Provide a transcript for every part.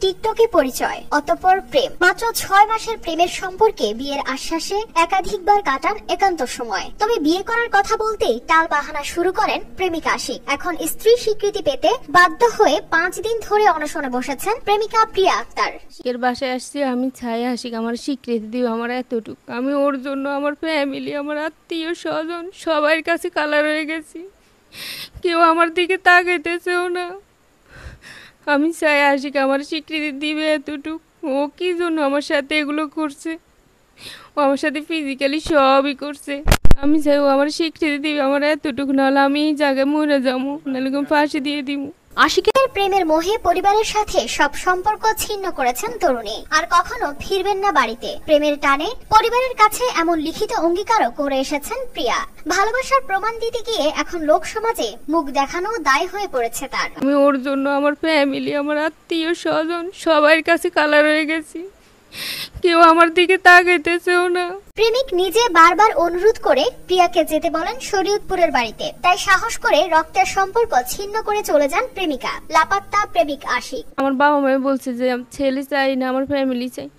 টিকটকে পরিচয়, অতঃপর প্রেম। মাত্র 6 মাসের প্রেমের সম্পর্কে বিয়ের আশ্বাসে একাধিকবার কাটান একান্ত সময়। তবে বিয়ে করার কথা বলতেই টাল বাহানা শুরু করেন প্রেমিকা আশিক। এখন স্ত্রী স্বীকৃতি পেতে বাধ্য হয়ে 5 দিন ধরে অনশনে বসেছেন প্রেমিকা প্রিয়া আক্তার। এর বাসায় আসছি আমি, ছাই আশিক আমার স্বীকৃতি দিব, আমার এতটুকু। আমি ওর জন্য আমার ফ্যামিলি, আমার আত্মীয় স্বজন সবার কাছে কালার হয়ে গেছি, কেউ আমার দিকে তাকাইতেছেও না। আমি চাই আশিক আমার স্বীকৃতি দিবে এতটুকু। ও কি জন্য আমার সাথে এগুলো করছে, ও আমার সাথে ফিজিক্যালি সবই করছে। আমি চাই ও আমার স্বীকৃতি দিবে, আমার এতটুকু, নাহলে আমি এই জায়গায় মরে যাবো, নাহলে ফাঁসি দিয়ে দিব। আশিকের প্রেমের মোহে পরিবারের সাথে সব সম্পর্ক ছিন্ন করেছেন তরুণী। আর কখনো ফিরবেন না বাড়িতে। প্রেমের টানে পরিবারের কাছে এমন লিখিত অঙ্গীকারও করে এসেছেন প্রিয়া। ভালোবাসার প্রমাণ দিতে গিয়ে এখন লোক সমাজে মুখ দেখানো দায় হয়ে পড়েছে তার। আমি ওর জন্য আমার ফ্যামিলি, আমার আত্মীয় স্বজন সবার কাছে কালার হয়ে গেছি, কেউ আমার দিকে তাকাইতেছেও না। প্রেমিক নিজে বারবার অনুরোধ করে প্রিয়াকে যেতে বলেন শরীয়তপুরের বাড়িতে। তাই সাহস করে রক্তের সম্পর্ক ছিন্ন করে চলে যান প্রেমিকা। লাপাত্তা প্রেমিক আশিক। আমার বাবা মা বলছে যে আমি ছেলে চাই না, আমার ফ্যামিলি চাই।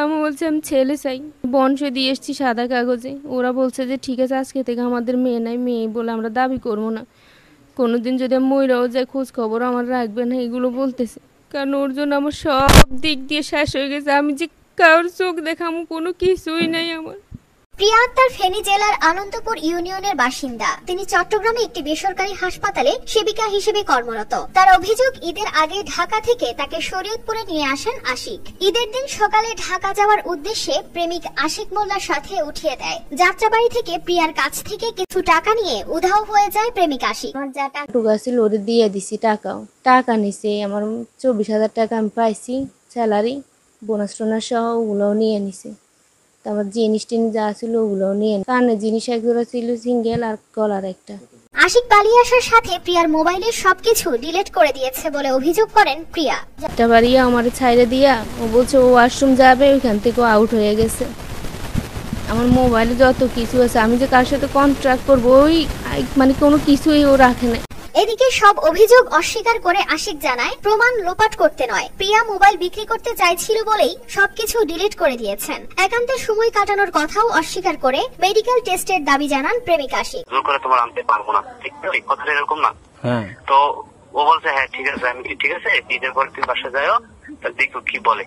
আমি বলছি আমি ছেলে চাই। বংশ দিয়ে এসছি সাদা কাগজে। ওরা বলছে যে ঠিক আছে, আজকে থেকে আমাদের মেয়ে নাই, মেয়ে বলে আমরা দাবি করবো না। কোনোদিন যদি আমি মইরাও যাই খোঁজ খবর আমার রাখবে না, এগুলো বলতেছে। কারণ ওর জন্য আমার সব দিক দিয়ে শেষ হয়ে গেছে। আমি যে কারোর চোখ দেখামো কোনো কিছুই নাই আমার। প্রিয়া আক্তার ফেনী জেলার আনন্দপুর ইউনিয়নের বাসিন্দা। তিনি চট্টগ্রামে একটি বেসরকারি হাসপাতালে সেবিকা হিসেবে কর্মরত। তার অভিযোগ, ঈদের আগে ঢাকা থেকে তাকে শরীয়তপুরে নিয়ে আসেন আশিক। ঈদের দিন সকালে ঢাকা যাওয়ার উদ্দেশ্যে প্রেমিক আশিক মোল্লার সাথে উঠিয়ে দেয়। যাত্রাবাড়ি থেকে প্রিয়ার কাছ থেকে কিছু টাকা নিয়ে উধাও হয়ে যায় প্রেমিক আশিক। আমার যা টাকা ছিল ওরে দিয়ে দিছি, টাকা নিছে আমার 24,000 টাকা আমি পাইছি স্যালারি, বোনাস টোনাস সহ ওগুলোও নিয়ে নিছে। তারপর জিনিস টিনিস যা ছিল ওগুলো নিয়ে, কানের জিনিস একজোড়া ছিল সিঙ্গেল আর গলার একটা। আশিক পালিয়ে আসার সাথে প্রিয়ার মোবাইলের সবকিছু ডিলিট করে দিয়েছে বলে অভিযোগ করেন প্রিয়া। একটা বাড়ি আমার ছাইরে দিয়া ও বলছে ও ওয়াশরুম যাবে, ওইখান থেকে আউট হয়ে গেছে। আমার মোবাইলে যত কিছু আছে, আমি যে কার সাথে কন্ট্রাক্ট করবো ওই মানে কোনো কিছুই ও রাখে না। এদিকে সব অভিযোগ অস্বীকার করে আশিক জানায়, প্রমাণ লোপাট করতে নয়, প্রিয়া মোবাইল বিক্রি করতে চাইছিল বলেই সবকিছু ডিলিট করে দিয়েছেন। একান্তে সময় কাটানোর কথাও অস্বীকার করে মেডিকেল টেস্টের দাবি জানান প্রেমিক আশিক। জোর করে তোমার আনতে পারবো না, ঠিক কথাটা এরকম না। তো ও বলছে হ্যাঁ ঠিক আছে, আমি ঠিক আছে ঈদের পরে তুমি বাসা যাও, দেখো কি বলে।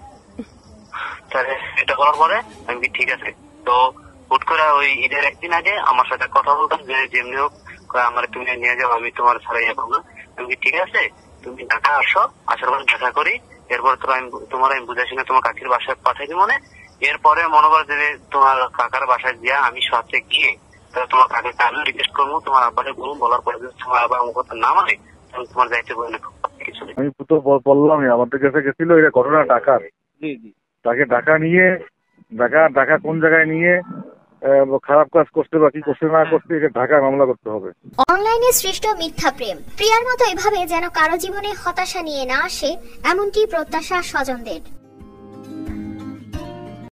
তাহলে এটা করার পরে আমি ঠিক আছে। তো হুট করে ওই ঈদের একদিন আগে আমার সাথে কথা বলতাম যে যেমনি হোক আমার তুমি নিয়ে যাও, আমি তোমার ছাড়াই যাবো না। আমি ঠিক আছে তুমি ঢাকা আসো, আসার পরে দেখা করি, এরপরে তোমার আমি বুঝাই শুনে তোমার কাকির বাসায় পাঠাই দিব। মানে এরপরে মনে করো যে তোমার কাকার বাসায় গিয়া আমি সাথে গিয়ে তোমার কাকাকে আমি রিকোয়েস্ট করবো, তোমার আব্বারে বলুন, বলার পরে যদি তোমার আবার আমার কথা না মানে তোমার যাইতে বলে না কিছু। আমি তো বললামই আমাদের কাছে গেছিল এটা ঘটনা ঢাকার। তাকে ঢাকা নিয়ে ঢাকা কোন জায়গায় নিয়ে খারাপ কাজ করতে বা কি করতে না করতে এটা ঢাকায় মামলা করতে হবে। অনলাইনে সৃষ্ট মিথ্যা প্রেম। প্রিয়ার মতো এভাবে যেন কারো জীবনে হতাশা নিয়ে না আসে, এমনটি প্রত্যাশা স্বজনদের।